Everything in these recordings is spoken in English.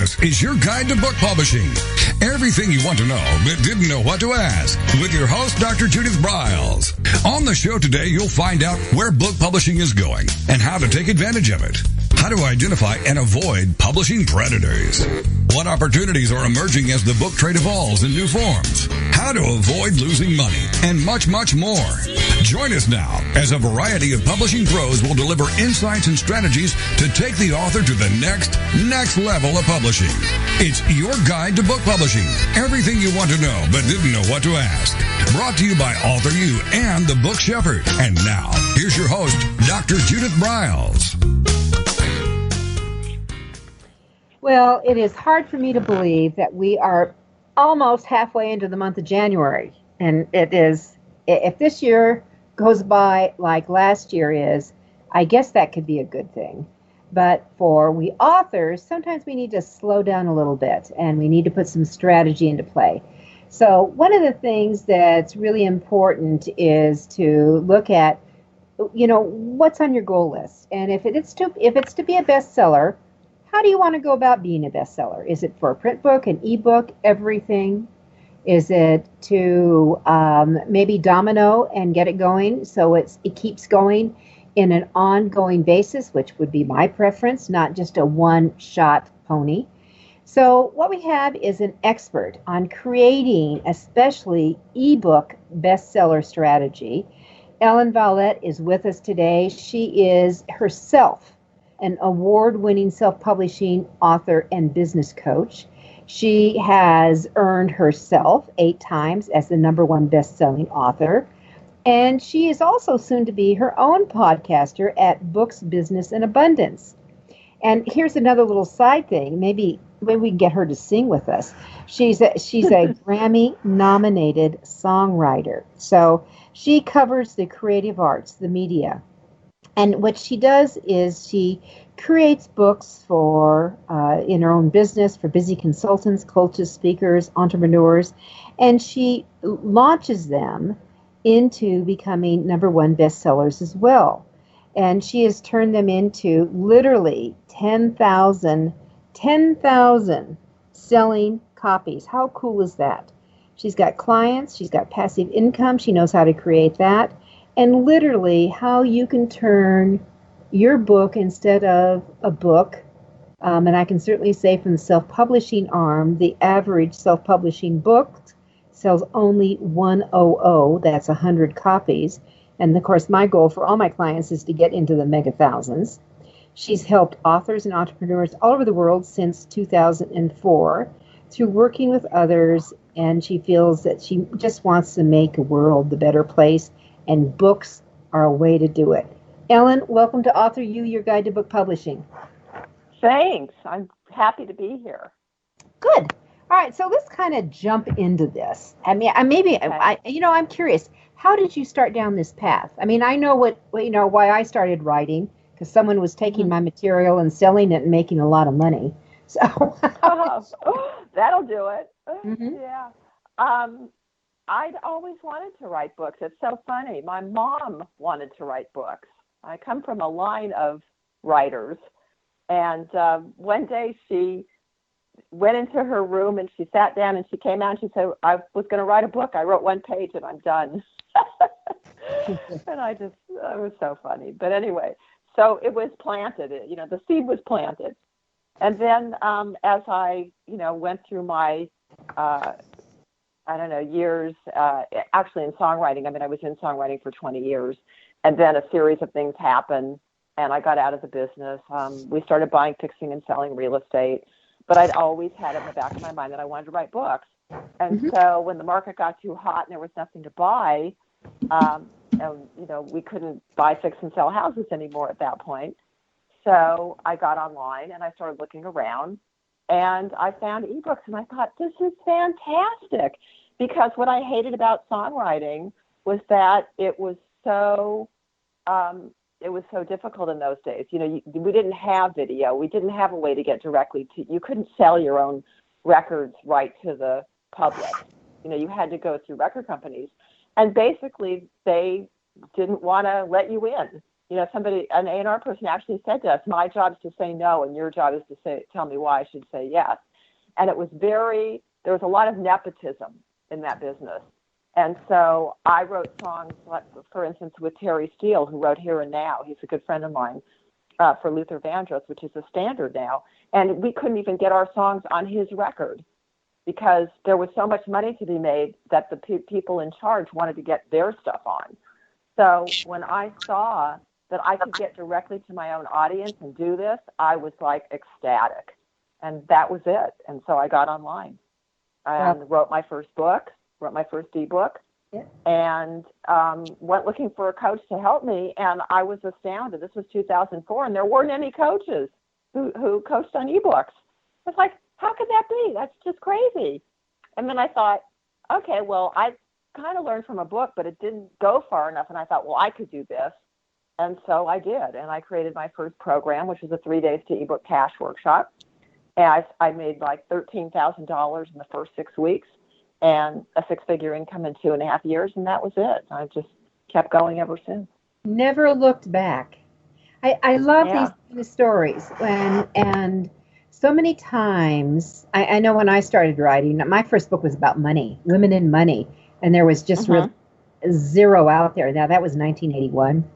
This is your guide to book publishing. Everything you want to know but didn't know what to ask. With your host, Dr. Judith Briles. On the show today, you'll find out where book publishing is going and how to take advantage of it. How to identify and avoid publishing predators. What opportunities are emerging as the book trade evolves in new forms. How to avoid losing money, and much, much more. Join us now as a variety of publishing pros will deliver insights and strategies to take the author to the next level of publishing. It's your guide to book publishing. Everything you want to know but didn't know what to ask. Brought to you by AuthorU and the Book Shepherd. And now, here's your host, Dr. Judith Briles. Well, it is hard for me to believe that we are almost halfway into the month of January. And it is, if this year goes by like last year is, I guess that could be a good thing. But for we authors, sometimes we need to slow down a little bit and we need to put some strategy into play. So one of the things that's really important is to look at, what's on your goal list. And if it's to be a bestseller, how do you want to go about being a bestseller? Is it for a print book, an ebook, everything? Is it to maybe domino and get it going so it keeps going in an ongoing basis, which would be my preference, not just a one-shot pony? So what we have is an expert on creating especially ebook bestseller strategy. Ellen Violette is with us today. She is herself an award-winning self-publishing author and business coach. She has earned herself 8 times as the #1 best-selling author. And she is also soon to be her own podcaster at Books, Business, and Abundance. And here's another little side thing. Maybe we can get her to sing with us. She's a Grammy-nominated songwriter. So she covers the creative arts, the media. And what she does is she creates books for in her own business for busy consultants, coaches, speakers, entrepreneurs, and she launches them into becoming #1 bestsellers as well. And she has turned them into literally 10,000 selling copies. How cool is that? She's got clients, she's got passive income, she knows how to create that. And literally how you can turn your book instead of a book. And I can certainly say from the self-publishing arm, the average self-publishing book sells only 100. That's 100 copies. And of course, my goal for all my clients is to get into the mega thousands. She's helped authors and entrepreneurs all over the world since 2004 through working with others. And she feels that she just wants to make the world a better place. And books are a way to do it. Ellen, welcome to AuthorU, your guide to book publishing. Thanks. I'm happy to be here. Good. All right. So let's kind of jump into this. I mean, I'm curious. How did you start down this path? I mean, I know why I started writing, because someone was taking my material and selling it and making a lot of money. So that'll do it. Mm-hmm. Yeah. I'd always wanted to write books. It's so funny. My mom wanted to write books. I come from a line of writers. And one day she went into her room and she sat down and she came out and she said, I was going to write a book. I wrote 1 page and I'm done. And it was so funny. But anyway, so it was planted. The seed was planted. And then as I, went through my years, actually in songwriting. I was in songwriting for 20 years. And then a series of things happened, and I got out of the business. We started buying, fixing, and selling real estate. But I'd always had in the back of my mind that I wanted to write books. And so when the market got too hot and there was nothing to buy, and, we couldn't buy, fix, and sell houses anymore at that point. So I got online, and I started looking around. And I found ebooks, and I thought, this is fantastic. Because what I hated about songwriting was that it was so difficult in those days. We didn't have video. We didn't have a way to get directly to, you couldn't sell your own records right to the public. You had to go through record companies. And basically, they didn't want to let you in. somebody, an A&R person actually said to us, my job is to say no, and your job is to tell me why I should say yes. And it was there was a lot of nepotism in that business. And so I wrote songs, like, for instance, with Terry Steele, who wrote Here and Now. He's a good friend of mine, for Luther Vandross, which is a standard now. And we couldn't even get our songs on his record because there was so much money to be made that the people in charge wanted to get their stuff on. So when I saw that I could get directly to my own audience and do this, I was like ecstatic. And that was it. And so I got online and wrote my first book, wrote my first ebook, and went looking for a coach to help me. And I was astounded. This was 2004, and there weren't any coaches who coached on ebooks. It's like, how could that be? That's just crazy. And then I thought, okay, well, I kind of learned from a book, but it didn't go far enough. And I thought, well, I could do this. And so I did. And I created my first program, which was a 3 days to ebook cash workshop. And I made like $13,000 in the first 6 weeks and a six-figure income in 2.5 years. And that was it. I just kept going ever since. Never looked back. I love these kind of stories. And so many times, I know when I started writing, my first book was about money, women in money. And there was just really zero out there. Now, that was 1981.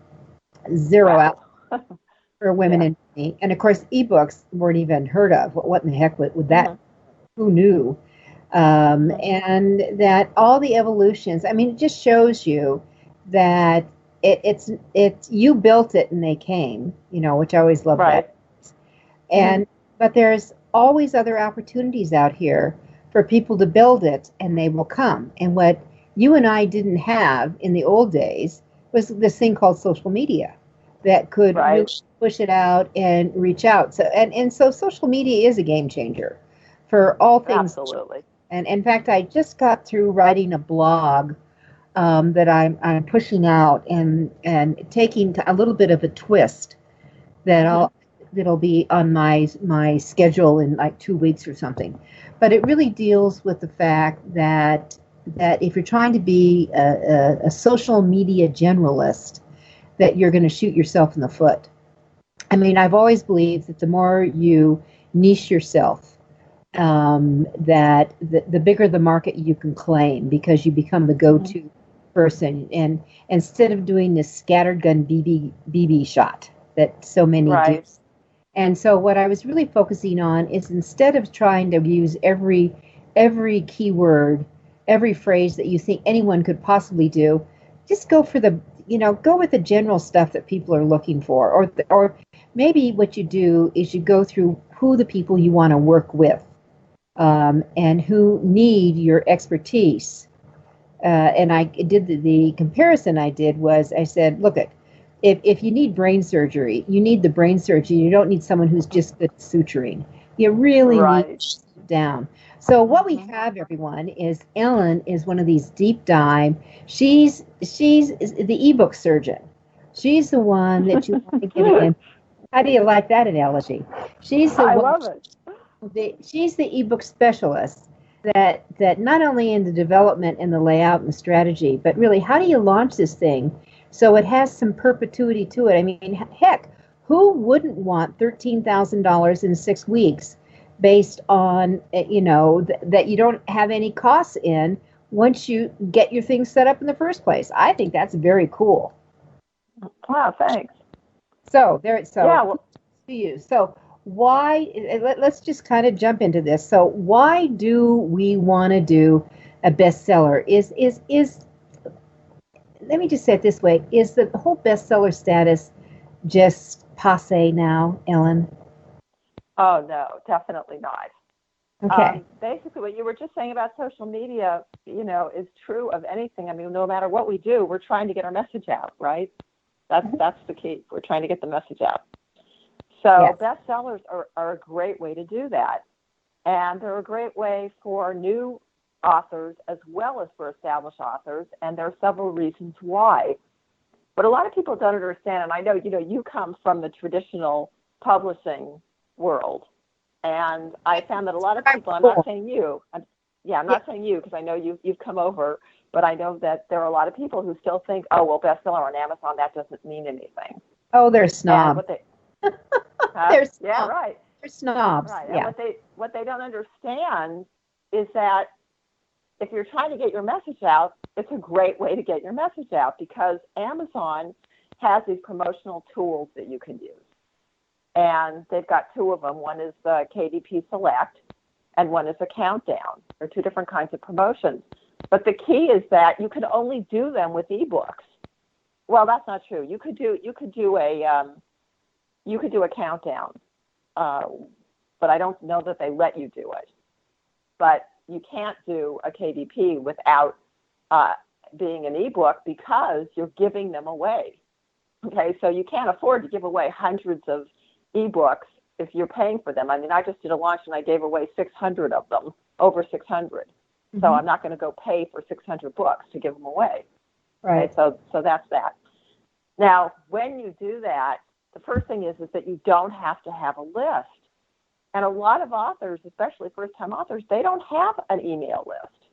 Zero out for women in money. And, of course, ebooks weren't even heard of. What in the heck would that? Who knew? And that all the evolutions, I mean, it just shows you that it's you built it and they came, which I always love that. And but there's always other opportunities out here for people to build it, and they will come. And what you and I didn't have in the old days was this thing called social media that could really push it out and reach out. So and so social media is a game changer for all things. Absolutely. And in fact, I just got through writing a blog that I'm pushing out and taking a little bit of a twist that'll be on my schedule in like 2 weeks or something. But it really deals with the fact that if you're trying to be a social media generalist, that you're going to shoot yourself in the foot. I mean, I've always believed that the more you niche yourself, that the bigger the market you can claim, because you become the go-to person. And instead of doing this scattergun BB shot that so many do. And so what I was really focusing on is, instead of trying to use every keyword, every phrase that you think anyone could possibly do, just go for go with the general stuff that people are looking for. Or maybe what you do is you go through who the people you want to work with, and who need your expertise. And I did the comparison I did was, I said, look, if you need brain surgery, you need the brain surgeon. You don't need someone who's just good at suturing. You really need to sit down. So what we have, everyone, is Ellen is one of these deep dive. She's the ebook surgeon. She's the one that you want to get in. How do you like that analogy? She's the I one, love it. She's the ebook specialist that not only in the development and the layout and the strategy, but really, how do you launch this thing so it has some perpetuity to it? I mean, heck, who wouldn't want $13,000 in 6 weeks based on, that you don't have any costs in once you get your things set up in the first place? I think that's very cool. Wow, thanks. So why, let's just kind of jump into this. So why do we want to do a bestseller? Is let me just say it this way, is the whole bestseller status just passé now, Ellen? Oh, no, definitely not. Okay. Basically, what you were just saying about social media, is true of anything. I mean, no matter what we do, we're trying to get our message out, right? That's the key. We're trying to get the message out. So bestsellers are a great way to do that. And they're a great way for new authors as well as for established authors. And there are several reasons why. But a lot of people don't understand, and I know, you come from the traditional publishing world. And I found that a lot of people, I'm not saying you, I'm not saying you, because I know you've come over, but I know that there are a lot of people who still think, oh, well, bestseller on Amazon, that doesn't mean anything. Oh, they're snobs. They're snobs. Yeah, right. They're snobs. Right. Yeah. And what they don't understand is that if you're trying to get your message out, it's a great way to get your message out because Amazon has these promotional tools that you can use. And they've got two of them. One is the KDP Select and one is a Countdown. They're two different kinds of promotions. But the key is that you can only do them with ebooks. Well, that's not true. You could do a Countdown, but I don't know that they let you do it. But you can't do a KDP without being an ebook because you're giving them away. Okay, so you can't afford to give away hundreds of ebooks if you're paying for them. I mean, I just did a launch and I gave away 600 of them, over 600. Mm-hmm. So I'm not going to go pay for 600 books to give them away. Right. Okay, so that's that. Now, when you do that, the first thing is that you don't have to have a list. And a lot of authors, especially first-time authors, they don't have an email list.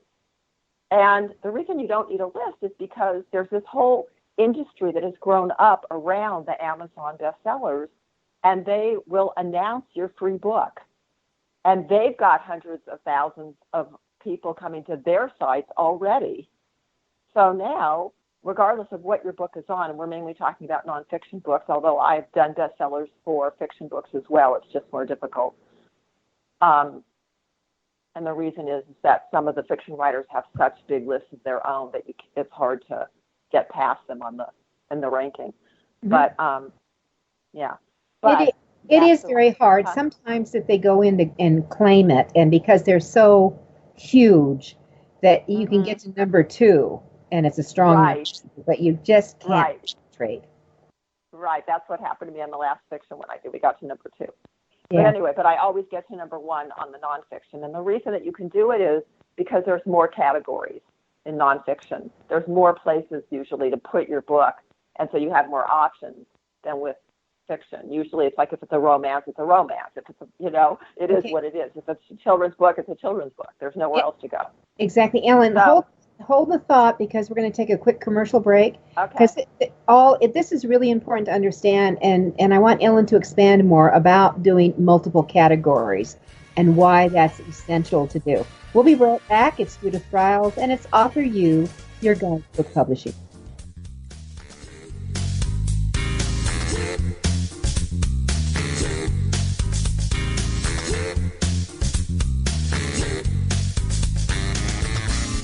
And the reason you don't need a list is because there's this whole industry that has grown up around the Amazon bestsellers, and they will announce your free book. And they've got hundreds of thousands of people coming to their sites already. So now, regardless of what your book is on, and we're mainly talking about nonfiction books, although I've done bestsellers for fiction books as well, it's just more difficult. And the reason is that some of the fiction writers have such big lists of their own that it's hard to get past them in the ranking. Mm-hmm. But yeah, but it is very hard. Sometimes if they go in and claim it, and because they're so huge that you can get to number 2, and it's a strong number, but you just can't trade. Right, that's what happened to me on the last fiction when we got to number 2. Yeah. But anyway, I always get to number 1 on the nonfiction. And the reason that you can do it is because there's more categories in nonfiction. There's more places usually to put your book. And so you have more options than with fiction. Usually it's like if it's a romance, it's a romance. If it's, it is what it is. If it's a children's book, it's a children's book. There's nowhere else to go. Exactly. Ellen, hold the thought because we're going to take a quick commercial break. Okay. Because this is really important to understand, and I want Ellen to expand more about doing multiple categories and why that's essential to do. We'll be right back. It's Judith Briles, and it's AuthorU, your guide to book publishing.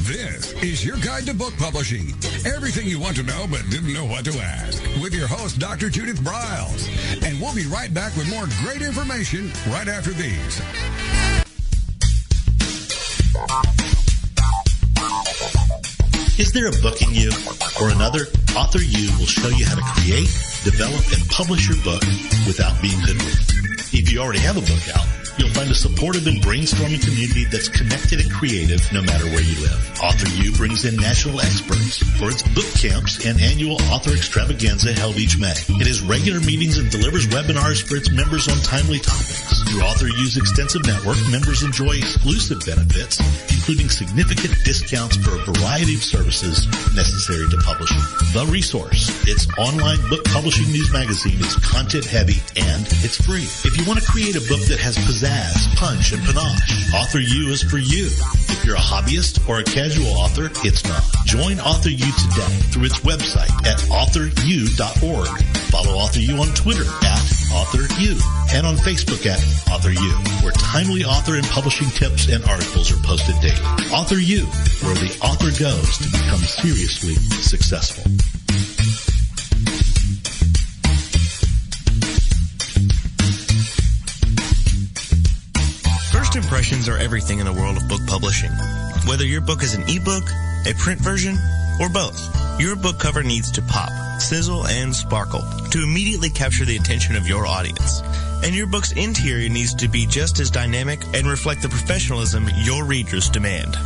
This is your guide to book publishing. Everything you want to know but didn't know what to ask. With your host, Dr. Judith Briles. And we'll be right back with more great information right after these. Is there a book in you or another? AuthorU will show you how to create, develop, and publish your book without being hoodwinked. If you already have a book out, you'll find a supportive and brainstorming community that's connected and creative no matter where you live. AuthorU brings in national experts for its book camps and annual author extravaganza held each May. It has regular meetings and delivers webinars for its members on timely topics. Through AuthorU's extensive network, members enjoy exclusive benefits, including significant discounts for a variety of services necessary to publishing. The Resource, its online book publishing news magazine, is content-heavy and it's free. If you want to create a book that has pizzazz, punch, and panache, AuthorU is for you. If you're a hobbyist or a casual author, it's not. Join AuthorU today through its website at AuthorU.org. Follow AuthorU on Twitter at AuthorU and on Facebook at AuthorU, where timely author and publishing tips and articles are posted daily. AuthorU, where the author goes to become seriously successful. First impressions are everything in the world of book publishing. Whether your book is an ebook, a print version, or both, your book cover needs to pop, sizzle, and sparkle to immediately capture the attention of your audience. And your book's interior needs to be just as dynamic and reflect the professionalism your readers demand.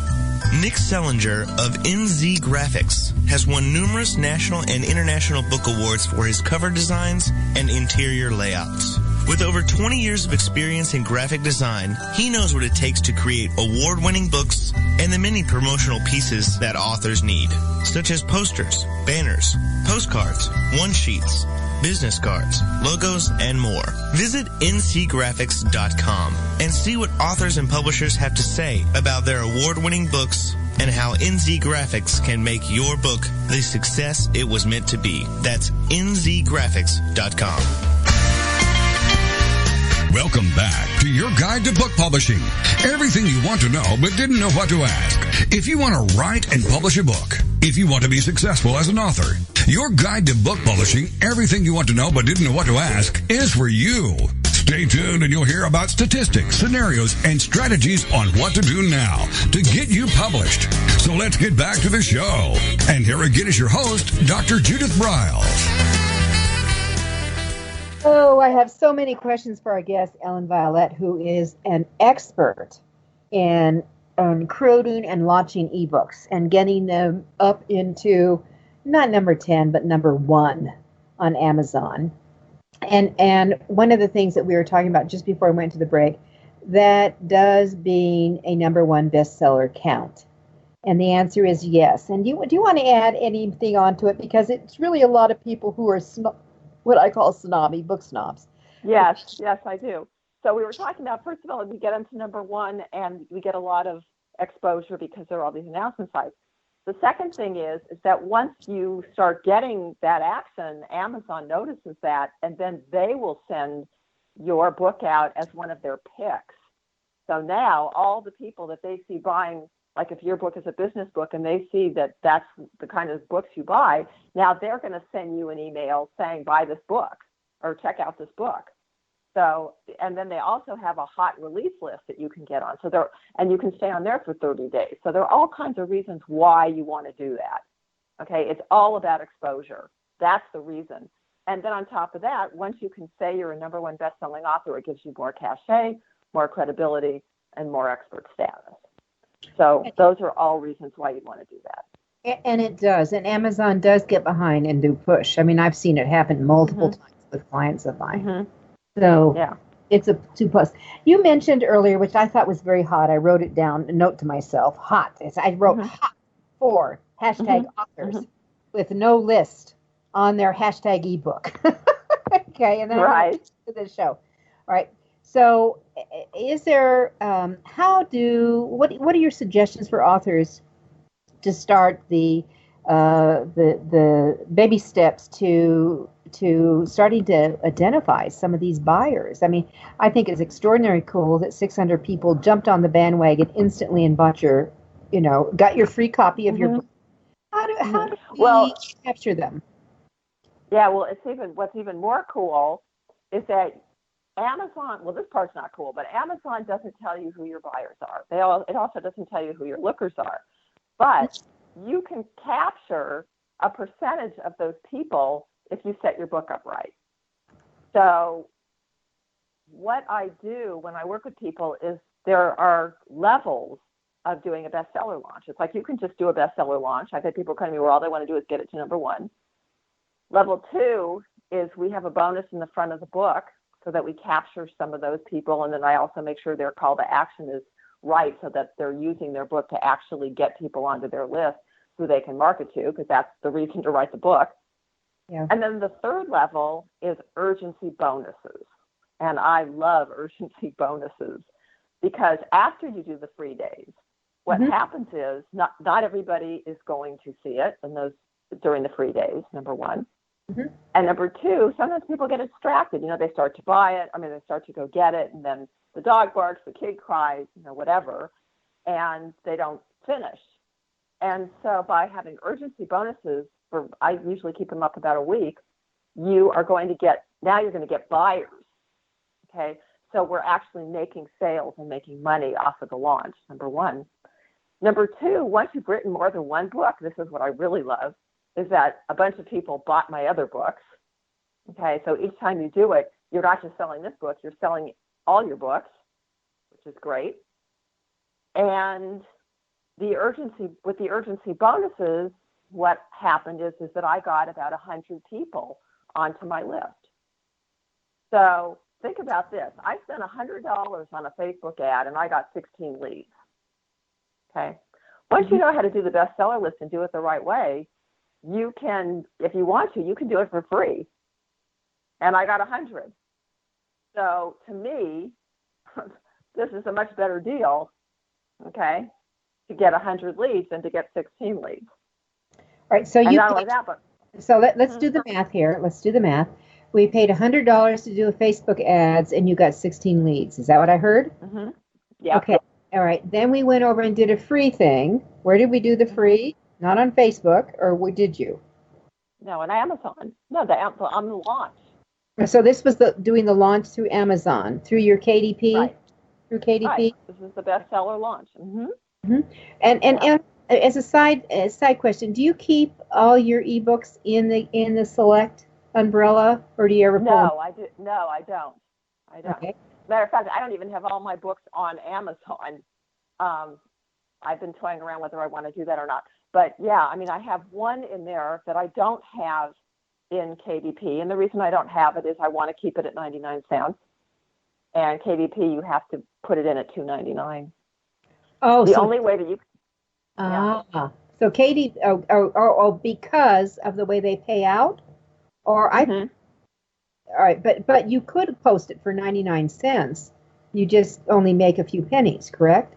Nick Sellinger of NZ Graphics has won numerous national and international book awards for his cover designs and interior layouts. With over 20 years of experience in graphic design, he knows what it takes to create award-winning books and the many promotional pieces that authors need, such as posters, banners, postcards, one-sheets, business cards, logos, and more. Visit ncgraphics.com and see what authors and publishers have to say about their award-winning books and how NZ Graphics can make your book the success it was meant to be. That's nzgraphics.com. Welcome back to your guide to book publishing. Everything you want to know but didn't know what to ask. If you want to write and publish a book, if you want to be successful as an author, your guide to book publishing, everything you want to know but didn't know what to ask, is for you. Stay tuned and you'll hear about statistics, scenarios, and strategies on what to do now to get you published. So let's get back to the show. And here again is your host, Dr. Judith Briles. Oh, I have so many questions for our guest, Ellen Violette, who is an expert in creating and launching ebooks and getting them up into not number 10, but number 1 on Amazon. And one of the things that we were talking about just before we went to the break, that does being a number 1 bestseller count? And the answer is yes. And do you want to add anything onto it? Because it's really a lot of people who are what I call snobby, book snobs. Yes, I do. So we were talking about, first of all, we get into number 1 and we get a lot of exposure because there are all these announcement sites. The second thing is that once you start getting that action, Amazon notices that, and then they will send your book out as one of their picks. So now all the people that they see buying, like if your book is a business book and they see that that's the kind of books you buy, now they're going to send you an email saying, buy this book or check out this book. So, and then they also have a hot release list that you can get on. So and you can stay on there for 30 days. So there are all kinds of reasons why you want to do that. Okay. It's all about exposure. That's the reason. And then on top of that, once you can say you're a number 1 best-selling author, it gives you more cachet, more credibility, and more expert status. So those are all reasons why you'd want to do that. And it does. And Amazon does get behind and do push. I mean, I've seen it happen multiple times with clients of mine. So yeah, it's a 2+. You mentioned earlier, which I thought was very hot. I wrote it down, a note to myself, hot. I wrote hot for hashtag authors with no list on their hashtag ebook. Okay, and then right to the show. All right. So is there, what are your suggestions for authors to start the baby steps to starting to identify some of these buyers? I mean, I think it's extraordinarily cool that 600 people jumped on the bandwagon instantly and bought got your free copy of your book. How do we capture them? Yeah, well, what's even more cool is that Amazon, well, this part's not cool, but Amazon doesn't tell you who your buyers are. It also doesn't tell you who your lookers are. But you can capture a percentage of those people if you set your book up right. So what I do when I work with people is there are levels of doing a bestseller launch. It's like you can just do a bestseller launch. I've had people come to me where all they want to do is get it to number 1. Level 2 is we have a bonus in the front of the book so that we capture some of those people. And then I also make sure their call to action is right so that they're using their book to actually get people onto their list who they can market to, because that's the reason to write the book. Yeah. And then the third level is urgency bonuses. And I love urgency bonuses because after you do the free days, what happens is not everybody is going to see it in those during the free days, number 1. And number 2, sometimes people get distracted. They start to buy it. They start to go get it. And then the dog barks, the kid cries, whatever, and they don't finish. And so by having urgency bonuses, I usually keep them up about a week, you're going to get buyers. Okay. So we're actually making sales and making money off of the launch, number 1. Number 2, once you've written more than 1 book, this is what I really love, is that a bunch of people bought my other books. Okay, so each time you do it, you're not just selling this book, you're selling all your books, which is great. And with the urgency bonuses, what happened is that I got about 100 people onto my list. So think about this. I spent $100 on a Facebook ad and I got 16 leads. Okay. Once you know how to do the bestseller list and do it the right way, you can, if you want to, you can do it for free. and I got 100. So to me, this is a much better deal, okay, to get 100 leads than to get 16 leads. All right, so and not only that, but so let's do the math here. Let's do the math. We paid $100 to do a Facebook ads, and you got 16 leads. Is that what I heard? Mm-hmm. Yeah. Okay. All right. Then we went over and did a free thing. Where did we do the free? Not on Facebook, or where did you? No, on Amazon. No, on the launch. So this was doing the launch through Amazon, through your KDP? Right. Through KDP? Right. This is the bestseller launch. Mm-hmm. Mm-hmm. And as a side question, do you keep all your ebooks in the Select umbrella, or do you ever pull them? No, I don't. Okay. Matter of fact, I don't even have all my books on Amazon. I've been toying around whether I want to do that or not. But yeah, I mean, I have one in there that I don't have in KDP, and the reason I don't have it is I want to keep it at 99 cents. And KDP, you have to put it in at $2.99. Oh, the only way that you. So KDP, because of the way they pay out, or Mm-hmm. All right, but you could post it for 99 cents. You just only make a few pennies, correct?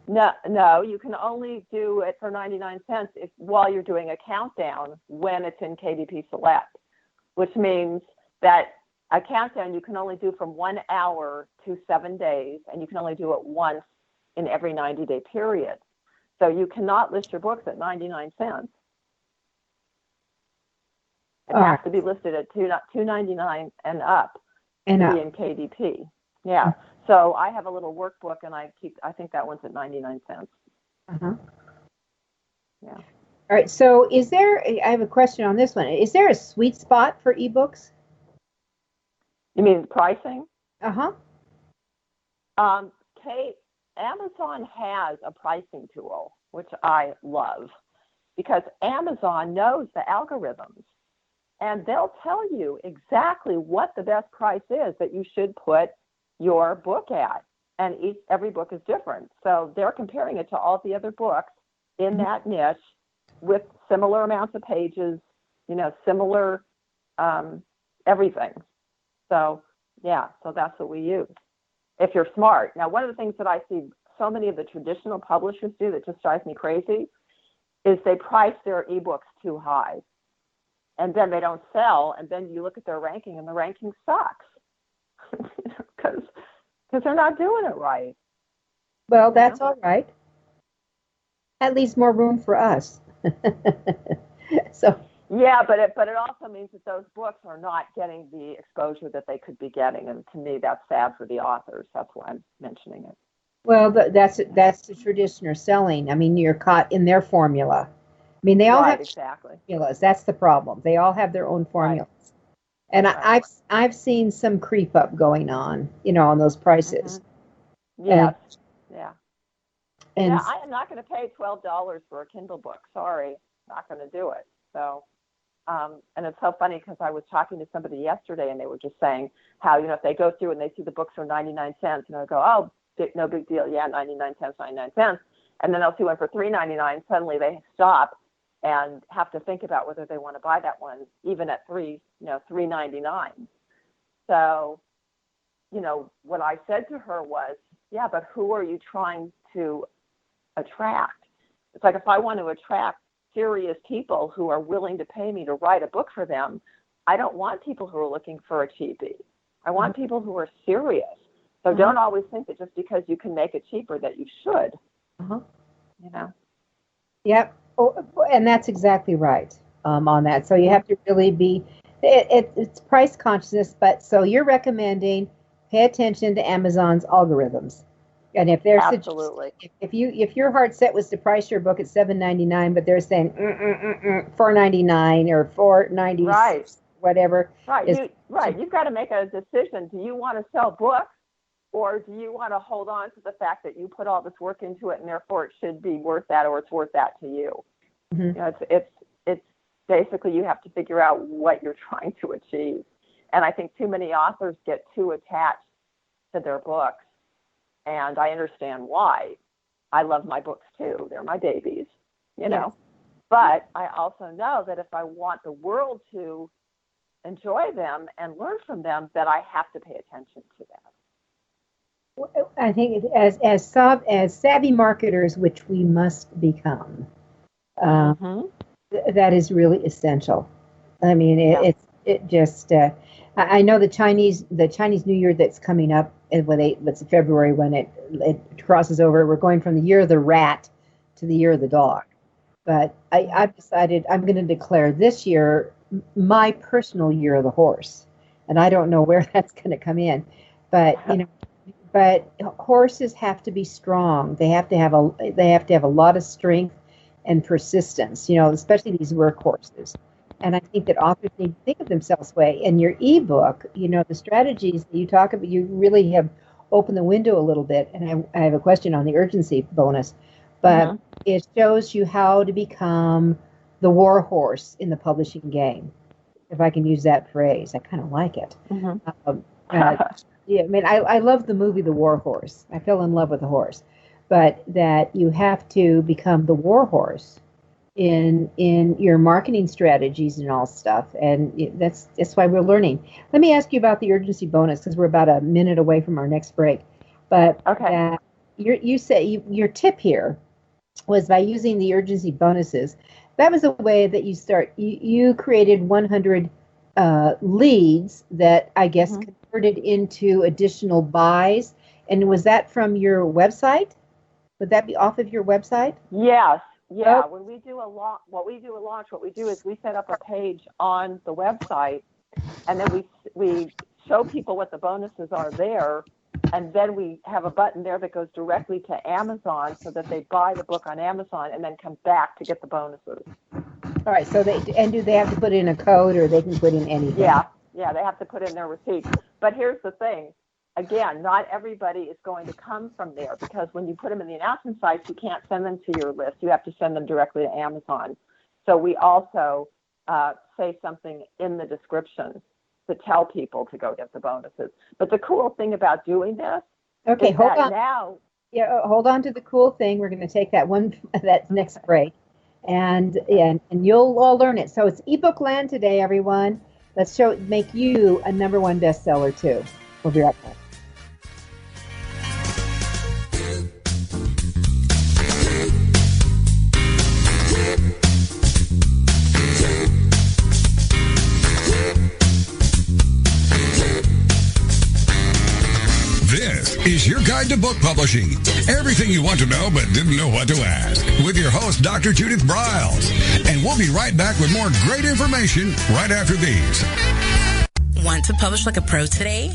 No, you can only do it for 99 cents while you're doing a countdown when it's in KDP Select, which means that a countdown you can only do from 1 hour to 7 days, and you can only do it once in every 90-day period. So you cannot list your books at 99 cents. It has to be listed at $2.99 and up to be in KDP. Yeah. So I have a little workbook, and I think that one's at 99 cents. Uh-huh. Yeah. All right. So I have a question on this one. Is there a sweet spot for ebooks? You mean pricing? Uh-huh. Amazon has a pricing tool, which I love, because Amazon knows the algorithms, and they'll tell you exactly what the best price is that you should put your book at. And every book is different. So they're comparing it to all the other books in that niche with similar amounts of pages, similar everything. So, yeah, so that's what we use if you're smart. Now, one of the things that I see so many of the traditional publishers do that just drives me crazy is they price their ebooks too high. And then they don't sell, and then you look at their ranking, and the ranking sucks because they're not doing it right. Well, that's all right. That leaves more room for us. So. Yeah, but it also means that those books are not getting the exposure that they could be getting, and to me, that's sad for the authors. That's why I'm mentioning it. Well, that's the tradition of selling. I mean, you're caught in their formula. I mean, they all have formulas. That's the problem. They all have their own formulas. Right. And I've seen some creep up going on, on those prices. Mm-hmm. Yes. And I am not going to pay $12 for a Kindle book. Sorry, not going to do it. So, and it's so funny because I was talking to somebody yesterday, and they were just saying how, if they go through and they see the books for 99 cents, and I go, oh, no big deal. Yeah, 99 cents. And then they'll see one for $3.99. Suddenly they stop and have to think about whether they want to buy that one, even at $3.99. So, what I said to her was, yeah, but who are you trying to attract? It's like, if I want to attract serious people who are willing to pay me to write a book for them, I don't want people who are looking for a cheapie. I want people who are serious. So don't always think that just because you can make it cheaper that you should. Yep. Oh, and that's exactly right on that. So you have to really be, it's price consciousness, but so you're recommending pay attention to Amazon's algorithms. And if they're absolutely, if your heart set was to price your book at $7.99, but they're saying $4.99 or $4.96, right, whatever. Right, You've got to make a decision. Do you want to sell books, or do you want to hold on to the fact that you put all this work into it, and therefore it should be worth that, or it's worth that to you? Mm-hmm. It's basically, you have to figure out what you're trying to achieve. And I think too many authors get too attached to their books. And I understand why. I love my books too. They're my babies, you know. But I also know that if I want the world to enjoy them and learn from them, that I have to pay attention to that. I think as savvy marketers, which we must become, that is really essential. I mean, it just. I know the Chinese New Year that's coming up. It's February when it crosses over. We're going from the year of the rat to the year of the dog. But I've decided I'm going to declare this year my personal year of the horse, and I don't know where that's going to come in. But but horses have to be strong. They have to have a lot of strength and persistence. Especially these work horses. And I think that authors need to think of themselves that way. In your ebook, the strategies that you talk about, you really have opened the window a little bit. And I have a question on the urgency bonus, but it shows you how to become the war horse in the publishing game, if I can use that phrase. I kind of like it. I love the movie The War Horse. I fell in love with the horse, but that you have to become the war horse in your marketing strategies and all stuff, and that's why we're learning. Let me ask you about the urgency bonus, because we're about a minute away from our next break. But you say your tip here was by using the urgency bonuses. That was a way that you created 100 leads that I guess converted into additional buys. And was that from your website? Would that be off of your website? Yes. Yeah, when we do launch, what we do is we set up a page on the website, and then we show people what the bonuses are there, and then we have a button there that goes directly to Amazon so that they buy the book on Amazon and then come back to get the bonuses. All right, so do they have to put in a code, or they can put in anything? Yeah, they have to put in their receipt. But here's the thing. Again, not everybody is going to come from there, because when you put them in the announcement sites, you can't send them to your list. You have to send them directly to Amazon. So we also say something in the description to tell people to go get the bonuses. But the cool thing about doing this is hold on. Now... Yeah, hold on to the cool thing. We're going to take that next break, and you'll all learn it. So it's ebook land today, everyone. Let's make you a #1 bestseller too. We'll be right back. This is your guide to book publishing. Everything you want to know but didn't know what to ask. With your host, Dr. Judith Briles. And we'll be right back with more great information right after these. Want to publish like a pro today?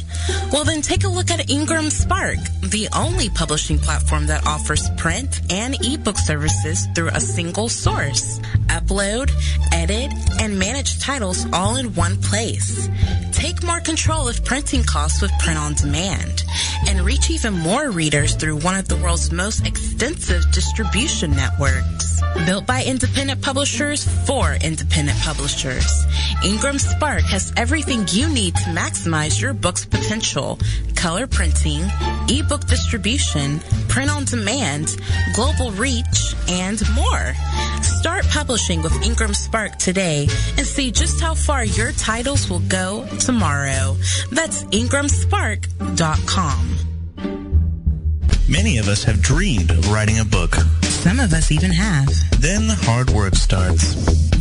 Well, then take a look at Ingramspark, the only publishing platform that offers print and ebook services through a single source. Upload, edit, and manage titles all in one place. Take more control of printing costs with print on demand, and reach even more readers through one of the world's most extensive distribution networks. Built by independent publishers for independent publishers, Ingramspark has everything you need to maximize your book's potential: color printing, ebook distribution, print on demand, global reach, and more. Start publishing with Ingramspark today and see just how far your titles will go tomorrow. That's Ingramspark.com. Many of us have dreamed of writing a book. Some of us even have. Then the hard work starts.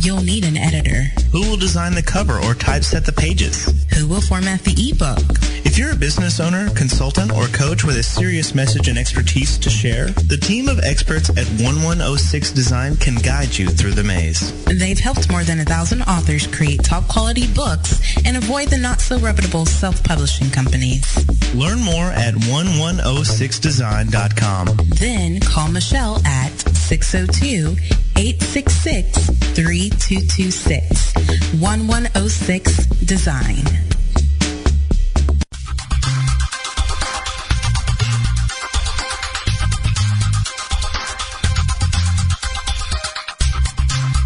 You'll need an editor. Who will design the cover or typeset the pages? Who will format the ebook? If you're a business owner, consultant, or coach with a serious message and expertise to share, the team of experts at 1106 Design can guide you through the maze. They've helped more than 1,000 authors create top-quality books and avoid the not-so-reputable self-publishing companies. Learn more at 1106design.com. Then call Michelle at 602-866-3226. 1106 Design.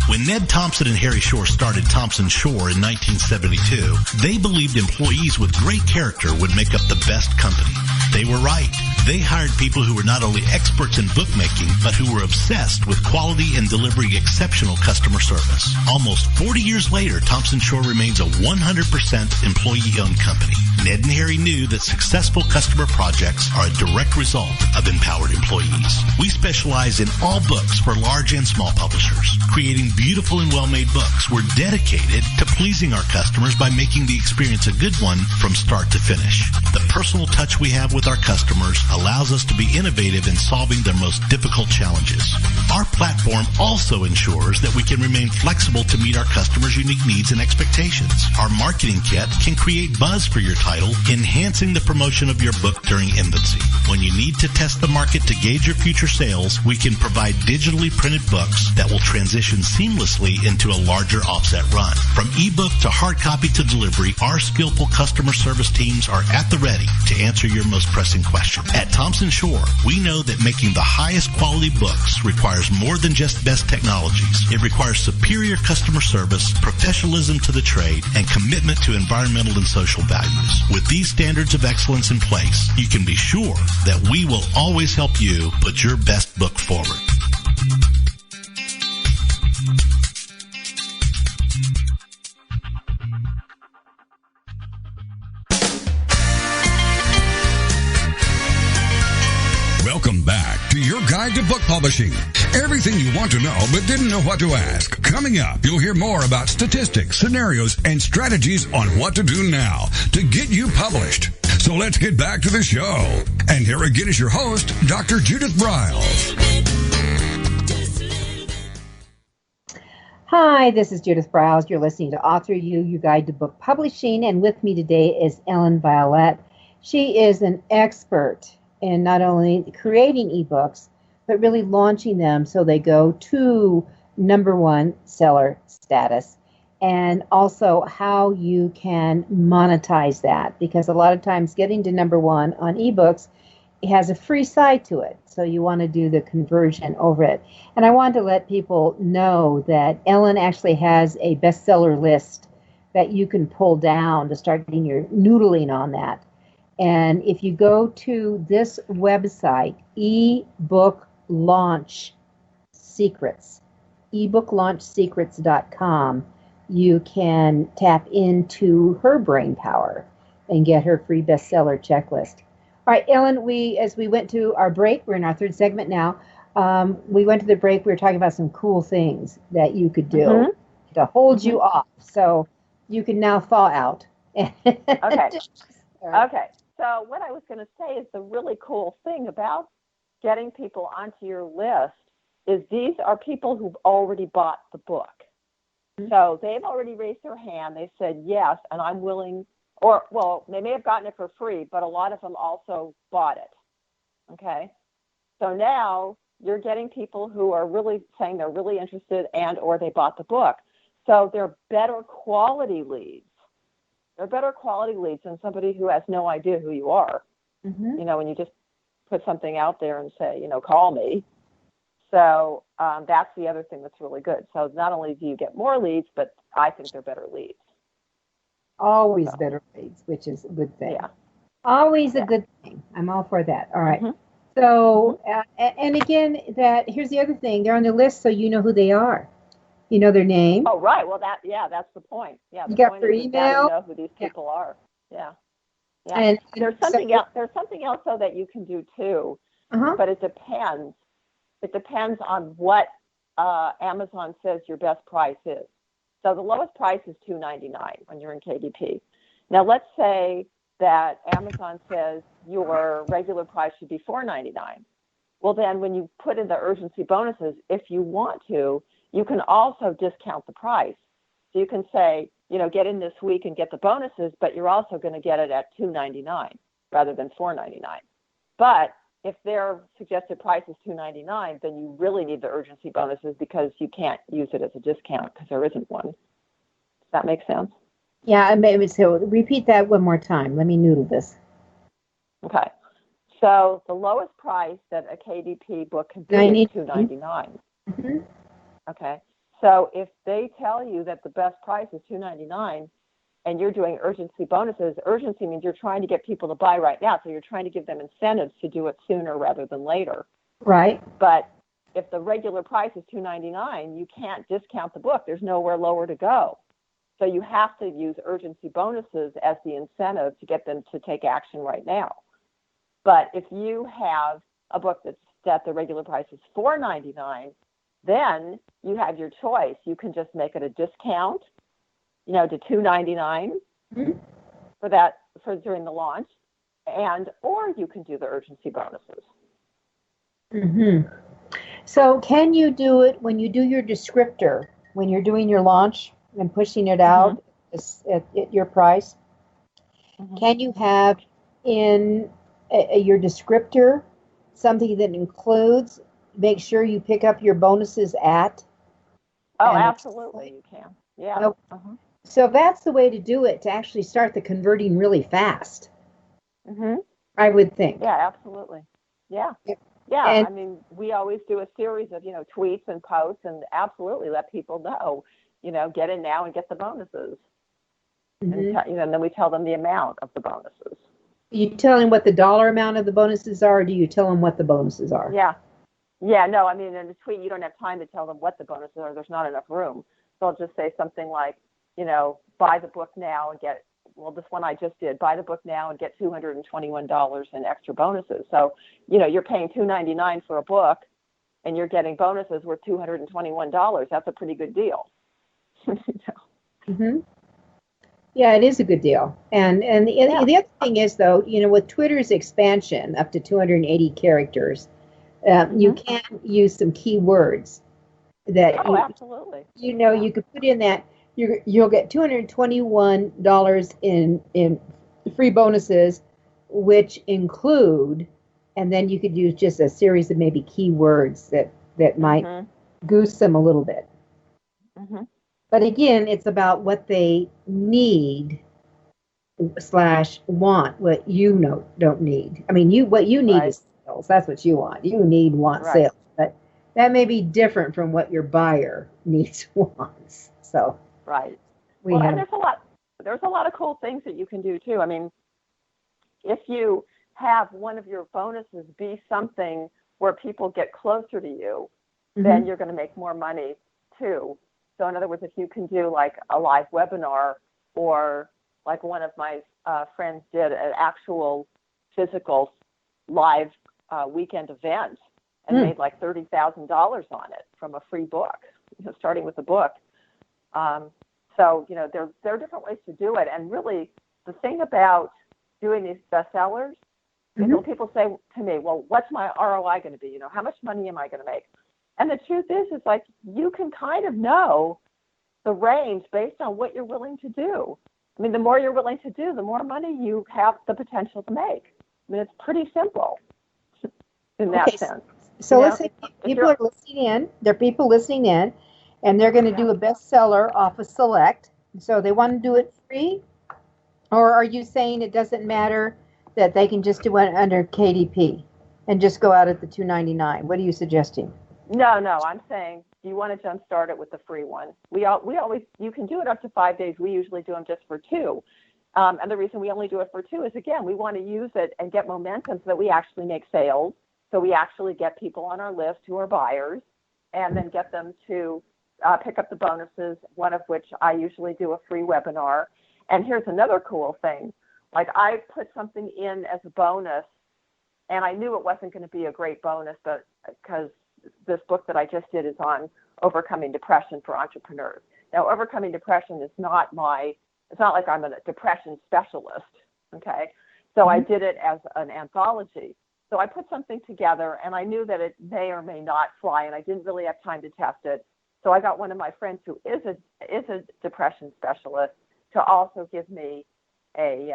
When Ned Thompson and Harry Shore started Thompson Shore in 1972, they believed employees with great character would make up the best company. They were right. They hired people who were not only experts in bookmaking, but who were obsessed with quality and delivering exceptional customer service. Almost 40 years later, Thompson Shore remains a 100% employee-owned company. Ned and Harry knew that successful customer projects are a direct result of empowered employees. We specialize in all books for large and small publishers. Creating beautiful and well-made books, we're dedicated to pleasing our customers by making the experience a good one from start to finish. The personal touch we have with our customers allows us to be innovative in solving their most difficult challenges. Our platform also ensures that we can remain flexible to meet our customers' unique needs and expectations. Our marketing kit can create buzz for your title, enhancing the promotion of your book during infancy. When you need to test the market to gauge your future sales, we can provide digitally printed books that will transition seamlessly into a larger offset run. From ebook to hard copy to delivery, our skillful customer service teams are at the ready to answer your most pressing question. At Thompson Shore, we know that making the highest quality books requires more than just best technologies. It requires superior customer service, professionalism to the trade, and commitment to environmental and social values. With these standards of excellence in place, you can be sure that we will always help you put your best book forward. Welcome back to your guide to book publishing. Everything you want to know but didn't know what to ask. Coming up, you'll hear more about statistics, scenarios, and strategies on what to do now to get you published. So let's get back to the show. And here again is your host, Dr. Judith Briles. Hi, this is Judith Briles. You're listening to AuthorU, your guide to book publishing. And with me today is Ellen Violette. She is an expert in not only creating ebooks, but really launching them so they go to #1 seller status, and also how you can monetize that, because a lot of times getting to #1 on ebooks, it has a free side to it, so you want to do the conversion over it. And I want to let people know that Ellen actually has a bestseller list that you can pull down to start getting your noodling on that. And if you go to this website, eBook Launch Secrets, ebooklaunchsecrets.com, you can tap into her brain power and get her free bestseller checklist. All right, Ellen, as we went to our break, we're in our third segment now. We went to the break, we were talking about some cool things that you could do to hold you off. So you can now thaw out. Okay. Okay. So what I was going to say is the really cool thing about getting people onto your list is these are people who've already bought the book. So they've already raised their hand. They said, yes, and I'm willing, they may have gotten it for free, but a lot of them also bought it. Okay. So now you're getting people who are really saying they're really interested or they bought the book. So they're better quality leads. They're better quality leads than somebody who has no idea who you are. When you just put something out there and say, call me. So that's the other thing that's really good. So not only do you get more leads, but I think they're better leads. Always better leads, which is a good thing. Yeah. Always a good thing. I'm all for that. All right. So, and again, here's the other thing. They're on the list, so you know who they are. You know their name. Oh, right. Well, that's the point. Yeah, you got their email. You know who these people are. Yeah. Yeah. And there's something else. There's something else though that you can do too, but it depends. It depends on what Amazon says your best price is. So the lowest price is $2.99 when you're in KDP. Now let's say that Amazon says your regular price should be $4.99. Well, then when you put in the urgency bonuses, if you want to, you can also discount the price. So you can say, get in this week and get the bonuses, but you're also going to get it at $2.99 rather than $4.99. But if their suggested price is $2.99, then you really need the urgency bonuses because you can't use it as a discount because there isn't one. Does that make sense? Yeah, so repeat that one more time. Let me noodle this. Okay. So the lowest price that a KDP book can be is $2.99. Okay. So if they tell you that the best price is $2.99, and you're doing urgency bonuses, urgency means you're trying to get people to buy right now. So you're trying to give them incentives to do it sooner rather than later. Right. But if the regular price is $2.99, you can't discount the book. There's nowhere lower to go. So you have to use urgency bonuses as the incentive to get them to take action right now. But if you have a book that the regular price is $4.99, then you have your choice. You can just make it a discount, to $2.99 for during the launch, or you can do the urgency bonuses. Mm-hmm. So can you do it when you do your descriptor, when you're doing your launch and pushing it out at your price? Mm-hmm. Can you have in your descriptor something that includes, make sure you pick up your bonuses at? Oh, absolutely, you can. Yeah. So, so that's the way to do it, to actually start the converting really fast. Mm-hmm. I would think. Yeah, absolutely. Yeah. Yeah, and, I mean, we always do a series of, tweets and posts, and absolutely let people know, get in now and get the bonuses. Mm-hmm. And then we tell them the amount of the bonuses. You tell them what the dollar amount of the bonuses are, or do you tell them what the bonuses are? Yeah. Yeah, no, I mean, in the tweet, you don't have time to tell them what the bonuses are. There's not enough room. So I'll just say something like, buy the book now and get, this one I just did, buy the book now and get $221 in extra bonuses. So, you're paying $2.99 for a book and you're getting bonuses worth $221. That's a pretty good deal. Mm-hmm. Yeah, it is a good deal. And the other thing is, though, with Twitter's expansion up to 280 characters, you can use some keywords that absolutely. You could put in that you'll get $221 in free bonuses, which include, and then you could use just a series of maybe keywords that might goose them a little bit. Mm-hmm. But again, it's about what they need / want, what you don't need. I mean, what you need is sales. That's what you want. You want sales. But that may be different from what your buyer wants. So and there's a lot of cool things that you can do too. I mean, if you have one of your bonuses be something where people get closer to you, then you're going to make more money too. So in other words, if you can do like a live webinar, or like one of my friends did an actual physical live weekend event and made like $30,000 on it from a free book, starting with the book. So, there are different ways to do it. And really, the thing about doing these bestsellers is when people say to me, well, what's my ROI going to be? How much money am I going to make? And the truth is like you can kind of know the range based on what you're willing to do. I mean, the more you're willing to do, the more money you have the potential to make. I mean, it's pretty simple in that sense. So let's say people are listening in. There are people listening in, and they're going to do a bestseller off of Select. So they want to do it free? Or are you saying it doesn't matter that they can just do it under KDP and just go out at the $2.99? What are you suggesting? No, I'm saying you want to jumpstart it with the free one. We always, you can do it up to 5 days. We usually do them just for 2. And the reason we only do it for 2 is, again, we want to use it and get momentum so that we actually make sales. So we actually get people on our list who are buyers and then get them to pick up the bonuses, one of which I usually do a free webinar. And here's another cool thing. Like I put something in as a bonus, and I knew it wasn't going to be a great bonus, but because this book that I just did is on overcoming depression for entrepreneurs. Now, overcoming depression is not it's not like I'm a depression specialist, okay? So I did it as an anthology. So I put something together, and I knew that it may or may not fly, and I didn't really have time to test it. So I got one of my friends who is a depression specialist to also give me a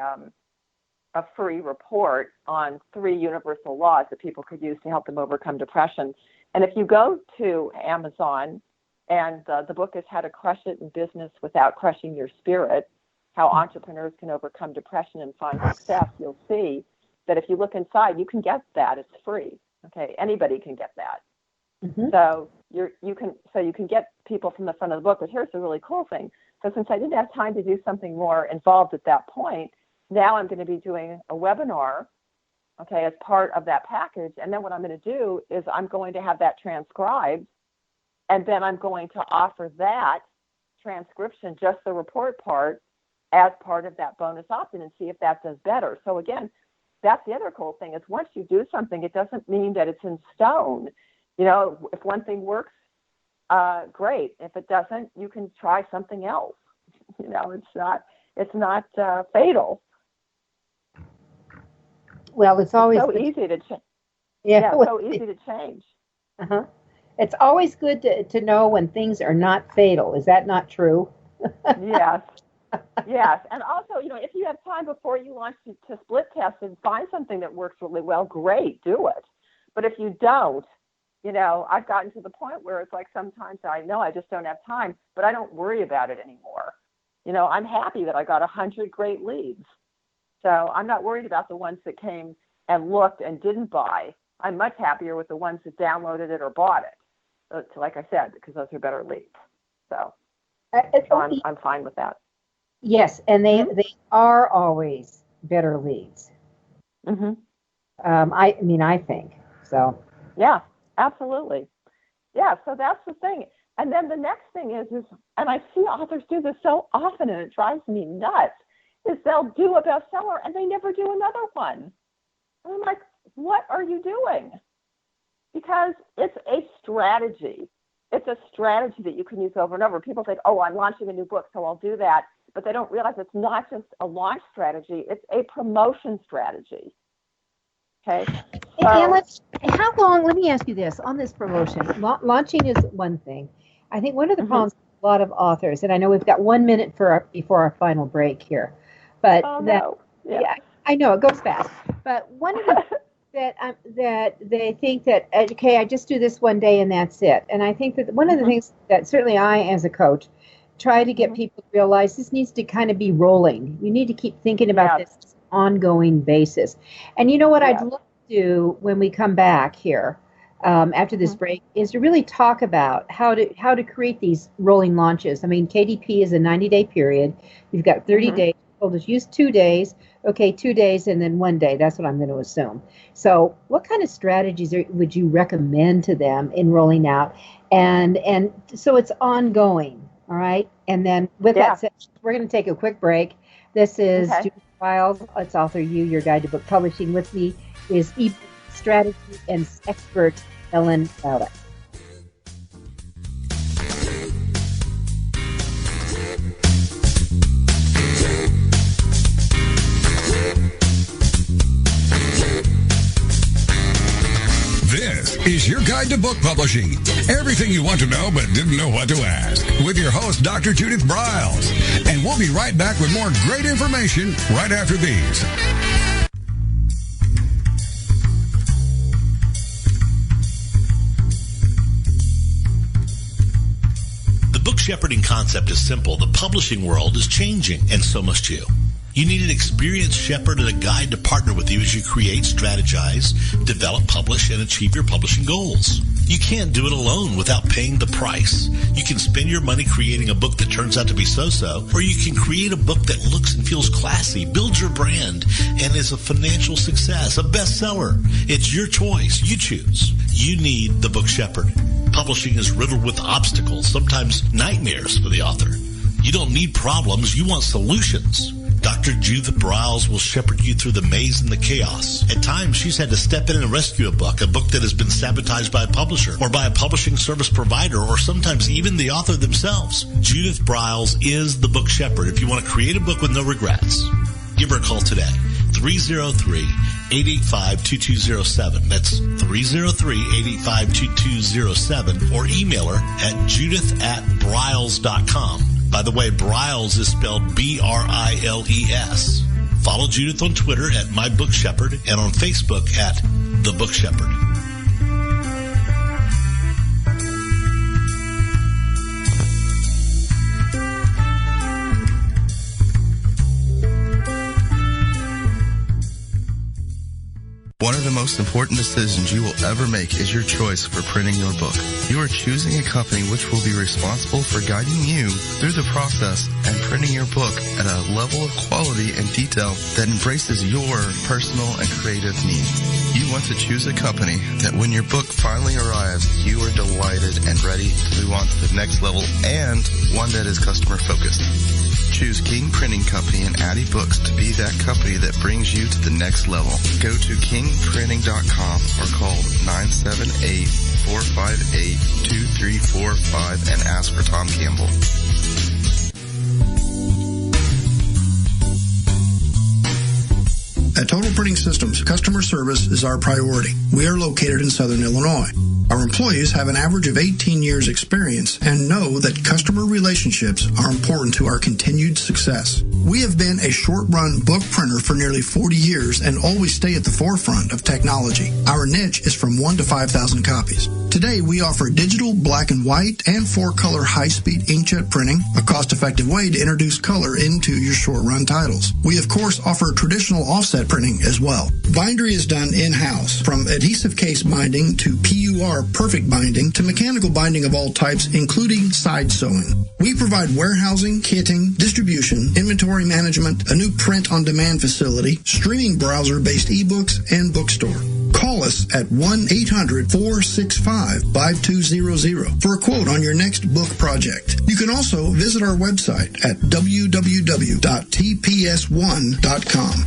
free report on 3 universal laws that people could use to help them overcome depression. And if you go to Amazon, and the book is How to Crush It in Business Without Crushing Your Spirit, How Entrepreneurs Can Overcome Depression and Find Success, you'll see that if you look inside, you can get that. It's free. Okay, anybody can get that. Mm-hmm. So you can get people from the front of the book. But here's the really cool thing: So since I didn't have time to do something more involved at that point, now I'm going to be doing a webinar, okay, as part of that package. And then what I'm going to do is I'm going to have that transcribed, and then I'm going to offer that transcription, just the report part, as part of that bonus opt-in and see if that does better. So again, that's the other cool thing is once you do something, it doesn't mean that it's in stone. You know, if one thing works, great. If it doesn't, you can try something else. You know, it's not fatal. Well, it's always so easy to change. Yeah, so easy to change. Uh-huh. It's always good to know when things are not fatal. Is that not true? Yes. Yes. And also, you know, if you have time before you launch to split test and find something that works really well, great, do it. But if you don't, you know, I've gotten to the point where it's like sometimes I know I just don't have time, but I don't worry about it anymore. You know, I'm happy that I got 100 great leads. So I'm not worried about the ones that came and looked and didn't buy. I'm much happier with the ones that downloaded it or bought it. So like I said, because those are better leads. So I'm fine with that. Yes, and they are always better leads. Mm-hmm. I think so. Yeah, absolutely. Yeah, so that's the thing. And then the next thing is, and I see authors do this so often, and it drives me nuts, is they'll do a bestseller and they never do another one. And I'm like, what are you doing? Because it's a strategy. It's a strategy that you can use over and over. People think, oh, I'm launching a new book, so I'll do that. But they don't realize it's not just a launch strategy, it's a promotion strategy. Okay? So, and how long, let me ask you this, on this promotion, launching is one thing. I think one of the problems with a lot of authors, and I know we've got 1 minute before our final break here, but yeah, I know, it goes fast. But one of the that they think that, okay, I just do this one day and that's it. And I think that one of the things that certainly I, as a coach, try to get people to realize this needs to kind of be rolling. You need to keep thinking about this on an ongoing basis. And you know what I'd love to do when we come back here after this break is to really talk about how to create these rolling launches. I mean, KDP is a 90-day period. You've got 30 days. We'll just use 2 days. Okay, 2 days and then 1 day. That's what I'm going to assume. So what kind of strategies would you recommend to them in rolling out? And so it's ongoing, all right? And then with that said, we're going to take a quick break. This is Judith Briles. It's AuthorU, your guide to book publishing. With me is eBook strategy and expert Ellen Violette. This is your guide to book publishing. Everything you want to know but didn't know what to ask. With your host, Dr. Judith Briles. And we'll be right back with more great information right after these. The book shepherding concept is simple. The publishing world is changing, and so must you. You need an experienced shepherd and a guide to partner with you as you create, strategize, develop, publish, and achieve your publishing goals. You can't do it alone without paying the price. You can spend your money creating a book that turns out to be so-so, or you can create a book that looks and feels classy, builds your brand, and is a financial success, a bestseller. It's your choice. You choose. You need the book shepherd. Publishing is riddled with obstacles, sometimes nightmares for the author. You don't need problems. You want solutions. Dr. Judith Briles will shepherd you through the maze and the chaos. At times, she's had to step in and rescue a book that has been sabotaged by a publisher or by a publishing service provider or sometimes even the author themselves. Judith Briles is the book shepherd. If you want to create a book with no regrets, give her a call today. 303-885-2207. That's 303-885-2207, or email her at judith@briles.com. By the way, Briles is spelled B-R-I-L-E-S. Follow Judith on Twitter at MyBookShepherd and on Facebook at The Book Shepherd. One of the most important decisions you will ever make is your choice for printing your book. You are choosing a company which will be responsible for guiding you through the process and printing your book at a level of quality and detail that embraces your personal and creative needs. You want to choose a company that when your book finally arrives, you are delighted and ready to move on to the next level, and one that is customer focused. Choose King Printing Company and add Ebooks to be that company that brings you to the next level. Go to kingprinting.com or call 978-458-2345 and ask for Tom Campbell. At Total Printing Systems, customer service is our priority. We are located in Southern Illinois. Our employees have an average of 18 years experience and know that customer relationships are important to our continued success. We have been a short-run book printer for nearly 40 years and always stay at the forefront of technology. Our niche is from 1 to 5,000 copies. Today, we offer digital, black and white, and 4-color high-speed inkjet printing, a cost-effective way to introduce color into your short-run titles. We, of course, offer traditional offset printing as well. Bindery is done in-house, from adhesive case binding to PUR perfect binding to mechanical binding of all types, including side sewing. We provide warehousing, kitting, distribution, inventory management, a new print-on-demand facility, streaming browser-based ebooks, and bookstore. Call us at 1-800-465-5200 for a quote on your next book project. You can also visit our website at www.tps1.com.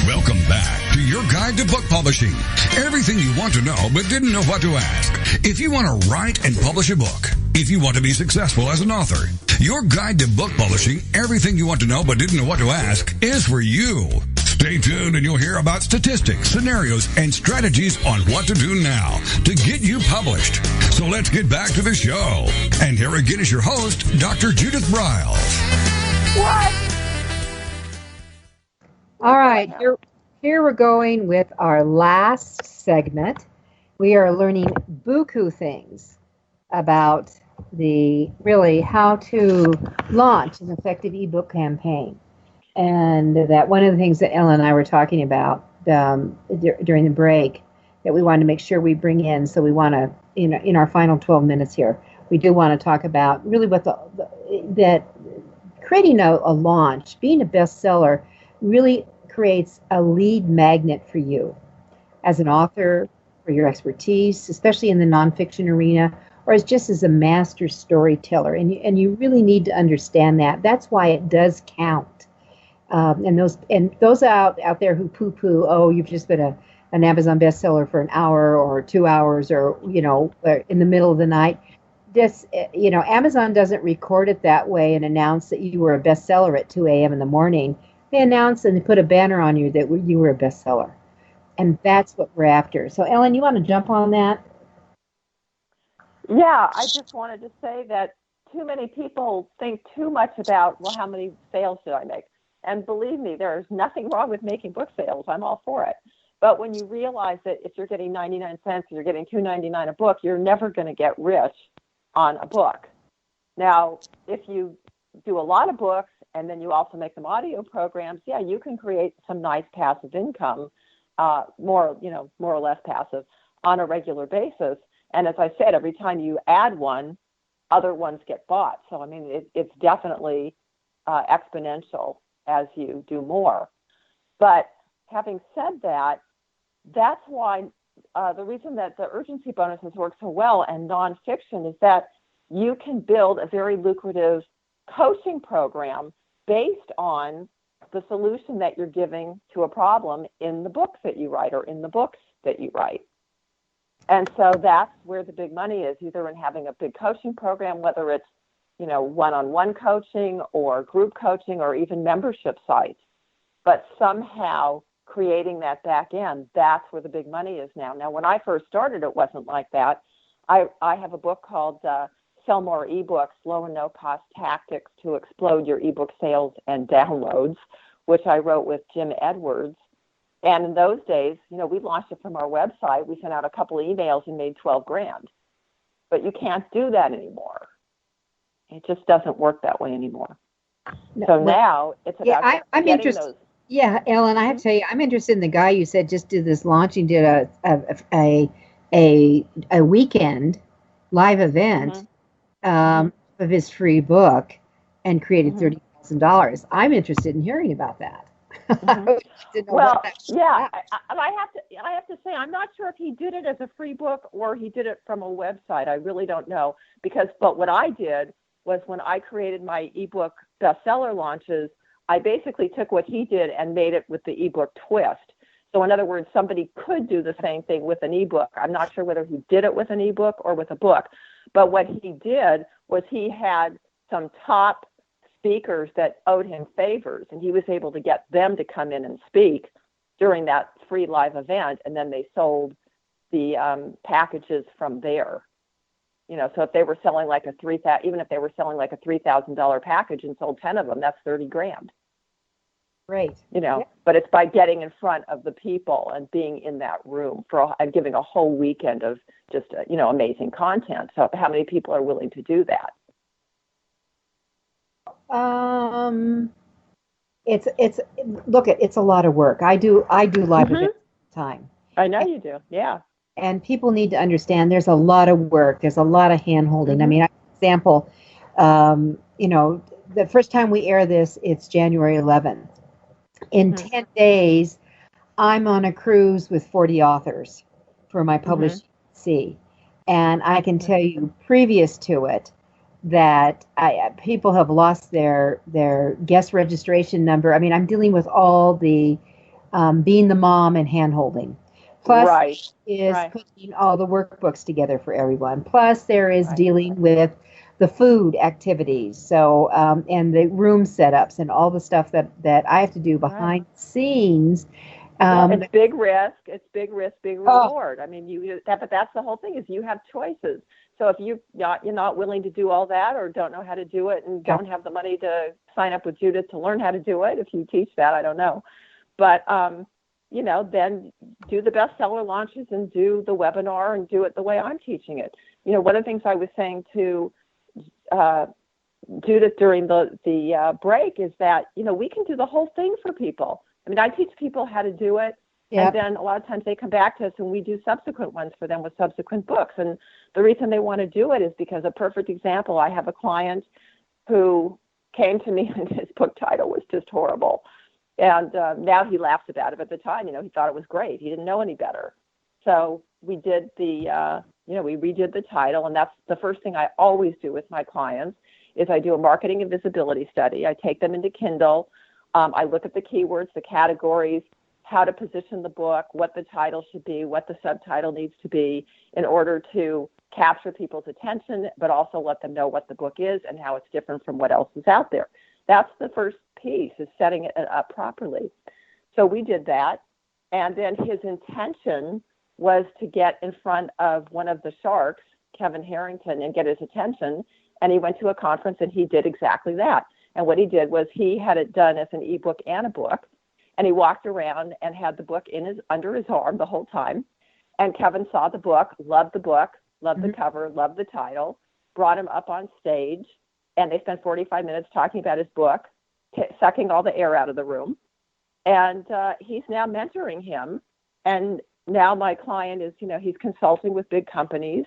Welcome back to your guide to book publishing. Everything you want to know but didn't know what to ask. If you want to write and publish a book, if you want to be successful as an author, your guide to book publishing, everything you want to know but didn't know what to ask, is for you. Stay tuned and you'll hear about statistics, scenarios, and strategies on what to do now to get you published. So let's get back to the show. And here again is your host, Dr. Judith Briles. What? All right, here we're going with our last segment. We are learning buku things about how to launch an effective ebook campaign. And that one of the things that Ellen and I were talking about during the break that we wanted to make sure we bring in, so we want to, in our final 12 minutes here, we do want to talk about really what that creating a launch, being a bestseller, really creates a lead magnet for you as an author, for your expertise, especially in the nonfiction arena, or as a master storyteller. And you really need to understand that. That's why it does count. And those out there who poo-poo, oh, you've just been an Amazon bestseller for an hour or 2 hours, or in the middle of the night. Amazon doesn't record it that way and announce that you were a bestseller at 2 a.m. in the morning. They announce and they put a banner on you that you were a bestseller. And that's what we're after. So, Ellen, you want to jump on that? Yeah, I just wanted to say that too many people think too much about, well, how many sales did I make? And believe me, there's nothing wrong with making book sales. I'm all for it. But when you realize that if you're getting 99 cents and you're getting $2.99 a book, you're never going to get rich on a book. Now, if you do a lot of books and then you also make them audio programs, yeah, you can create some nice passive income, more or less passive, on a regular basis. And as I said, every time you add one, other ones get bought. So, I mean, it's definitely exponential as you do more. But having said that, that's why the reason that the urgency bonuses work so well and nonfiction is that you can build a very lucrative coaching program based on the solution that you're giving to a problem in the books that you write or in the books that you write. And so that's where the big money is, either in having a big coaching program, whether it's, one-on-one coaching or group coaching or even membership sites. But somehow creating that back end, that's where the big money is now. Now, when I first started, it wasn't like that. I have a book called Sell More eBooks, Low and No Cost Tactics to Explode Your eBook Sales and Downloads, which I wrote with Jim Edwards. And in those days, we launched it from our website. We sent out a couple of emails and made $12,000. But you can't do that anymore. It just doesn't work that way anymore. So now it's about I'm getting interested. those. Yeah, Ellen, I have to tell you, I'm interested in the guy you said just did this launching, did a weekend live event of his free book and created $30,000. I'm interested in hearing about that. Well, yeah, I have to say, I'm not sure if he did it as a free book or he did it from a website. I really don't know but what I did was when I created my ebook bestseller launches, I basically took what he did and made it with the ebook twist. So in other words, somebody could do the same thing with an ebook. I'm not sure whether he did it with an ebook or with a book, but what he did was he had some top speakers that owed him favors, and he was able to get them to come in and speak during that free live event, and then they sold the packages from there. So if they were selling like even if they were selling like a $3,000 package and sold 10 of them, that's $30,000. Great. But it's by getting in front of the people and being in that room and giving a whole weekend of just amazing content. So how many people are willing to do that? It's a lot of work. I do live events all the time. I know you do. Yeah. And people need to understand there's a lot of work. There's a lot of hand holding. I mean, example, the first time we air this, it's January 11th. In 10 days, I'm on a cruise with 40 authors for my published C. And I can tell you previous to it that people have lost their guest registration number. I mean, I'm dealing with all the being the mom and hand holding. Plus putting all the workbooks together for everyone. Plus there is dealing with the food activities. So, and the room setups and all the stuff that I have to do behind the scenes. It's big risk. It's big risk, big reward. I mean, but that's the whole thing is you have choices. So if you're not willing to do all that or don't know how to do it and don't have the money to sign up with Judith to learn how to do it, if you teach that, I don't know. But, then do the bestseller launches and do the webinar and do it the way I'm teaching it. One of the things I was saying to Judith during the break is that, we can do the whole thing for people. I mean, I teach people how to do it. And then a lot of times they come back to us and we do subsequent ones for them with subsequent books. And the reason they want to do it is because a perfect example, I have a client who came to me and his book title was just horrible. And now he laughs about it. At the time, he thought it was great. He didn't know any better. So we did we redid the title. And that's the first thing I always do with my clients is I do a marketing and visibility study. I take them into Kindle. I look at the keywords, the categories, how to position the book, what the title should be, what the subtitle needs to be in order to capture people's attention, but also let them know what the book is and how it's different from what else is out there. That's the first piece, is setting it up properly. So we did that. And then his intention was to get in front of one of the sharks, Kevin Harrington, and get his attention. And he went to a conference and he did exactly that. And what he did was he had it done as an ebook and a book. And he walked around and had the book under his arm the whole time. And Kevin saw the book, loved the cover, loved the title, brought him up on stage, and they spent 45 minutes talking about his book, sucking all the air out of the room. And he's now mentoring him. And now my client is, he's consulting with big companies,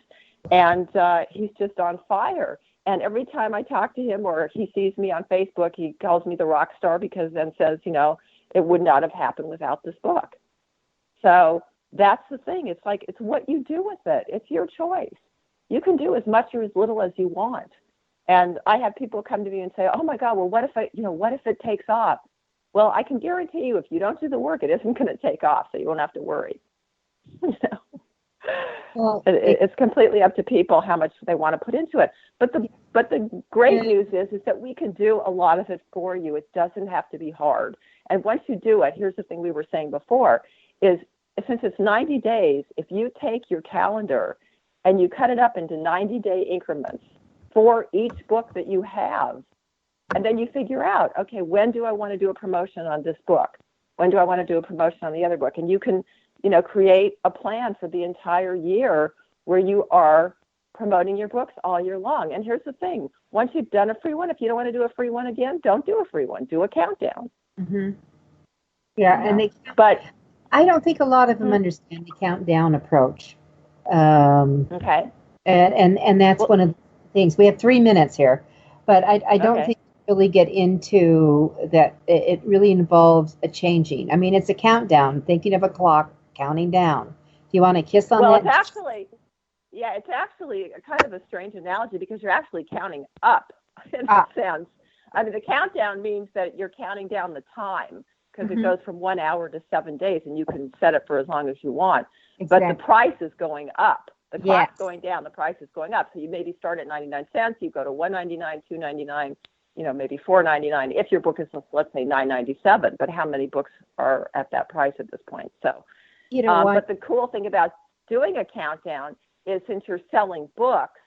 and he's just on fire. And every time I talk to him or he sees me on Facebook, he calls me the rock star because then says, it would not have happened without this book. So that's the thing. It's like, it's what you do with it. It's your choice. You can do as much or as little as you want. And I have people come to me and say, oh my God, well, what if it takes off? Well, I can guarantee you, if you don't do the work, it isn't going to take off. So you won't have to worry. Well, it's completely up to people how much they want to put into it. But the great news is that we can do a lot of it for you. It doesn't have to be hard. And once you do it, here's the thing we were saying before, is since it's 90 days, if you take your calendar and you cut it up into 90-day increments for each book that you have, and then you figure out, okay, when do I want to do a promotion on this book? When do I want to do a promotion on the other book? And you can, create a plan for the entire year where you are promoting your books all year long. And here's the thing. Once you've done a free one, if you don't want to do a free one again, don't do a free one. Do a countdown. Mm-hmm. Yeah, and but I don't think a lot of them understand the countdown approach. Okay. And that's one of the things. We have 3 minutes here, but I don't think we really get into that. It really involves a changing. I mean, it's a countdown, thinking of a clock, counting down. Do you want to kiss on that? Well, it's actually a kind of a strange analogy because you're actually counting up in a sense. I mean, the countdown means that you're counting down the time because it goes from 1 hour to 7 days, and you can set it for as long as you want. Exactly. But the price is going up. The clock's going down. The price is going up. So you maybe start at 99 cents. You go to $1.99, $2.99, maybe $4.99. If your book is, let's say, $9.97. But how many books are at that price at this point? So, but the cool thing about doing a countdown is since you're selling books,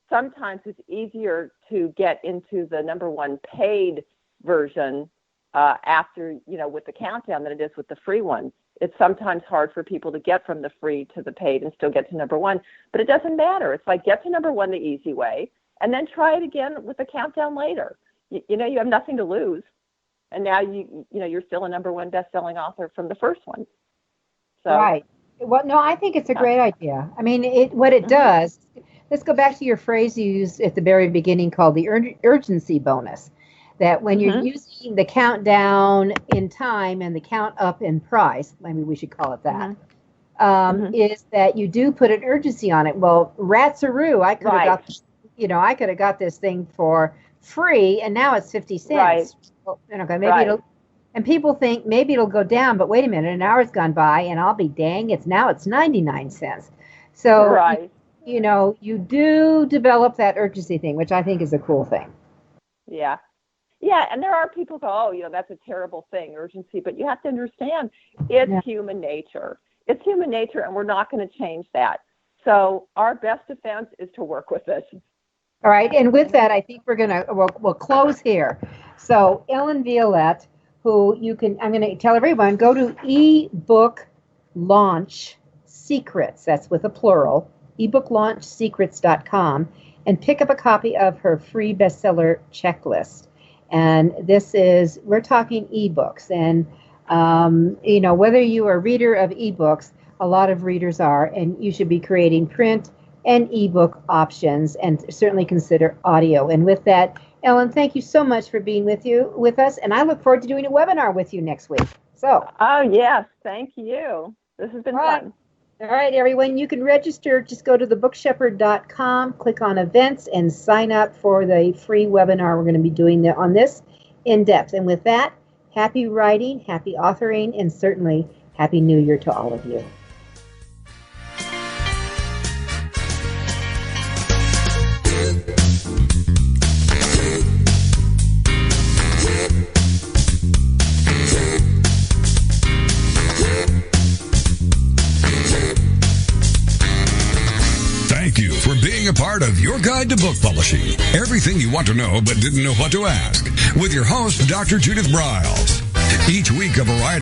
sometimes it's easier to get into the number one paid version after, with the countdown than it is with the free one. It's sometimes hard for people to get from the free to the paid and still get to number one, but it doesn't matter. It's like get to number one the easy way and then try it again with the countdown later. You have nothing to lose. And now you're still a number one best-selling author from the first one. So, right. Well, no, I think it's a great idea. I mean, what it does, let's go back to your phrase you used at the very beginning called the urgency bonus. That when you're using the countdown in time and the count up in price, maybe we should call it that, is that you do put an urgency on it. Well, rats-a-roo, I could have got this thing for free, and now it's 50 cents. Right. Well, maybe and people think maybe it'll go down, but wait a minute, an hour's gone by, and I'll be dang, it's 99 cents. So, you do develop that urgency thing, which I think is a cool thing. Yeah. Yeah, and there are people who go, that's a terrible thing, urgency. But you have to understand, it's human nature. It's human nature, and we're not going to change that. So our best defense is to work with it. All right, and with that, I think we'll close here. So Ellen Violette, who I'm going to tell everyone, go to eBook Launch Secrets, that's with a plural, ebooklaunchsecrets.com, and pick up a copy of her free bestseller checklist. And we're talking ebooks. And, whether you are a reader of ebooks, a lot of readers are, and you should be creating print and ebook options and certainly consider audio. And with that, Ellen, thank you so much for being with us. And I look forward to doing a webinar with you next week. Oh, yes. Thank you. This has been fun. All right, everyone, you can register. Just go to thebookshepherd.com, click on events, and sign up for the free webinar we're going to be doing on this in depth. And with that, happy writing, happy authoring, and certainly Happy New Year to all of you. Being a part of your guide to book publishing. Everything you want to know but didn't know what to ask. With your host, Dr. Judith Briles. Each week, a variety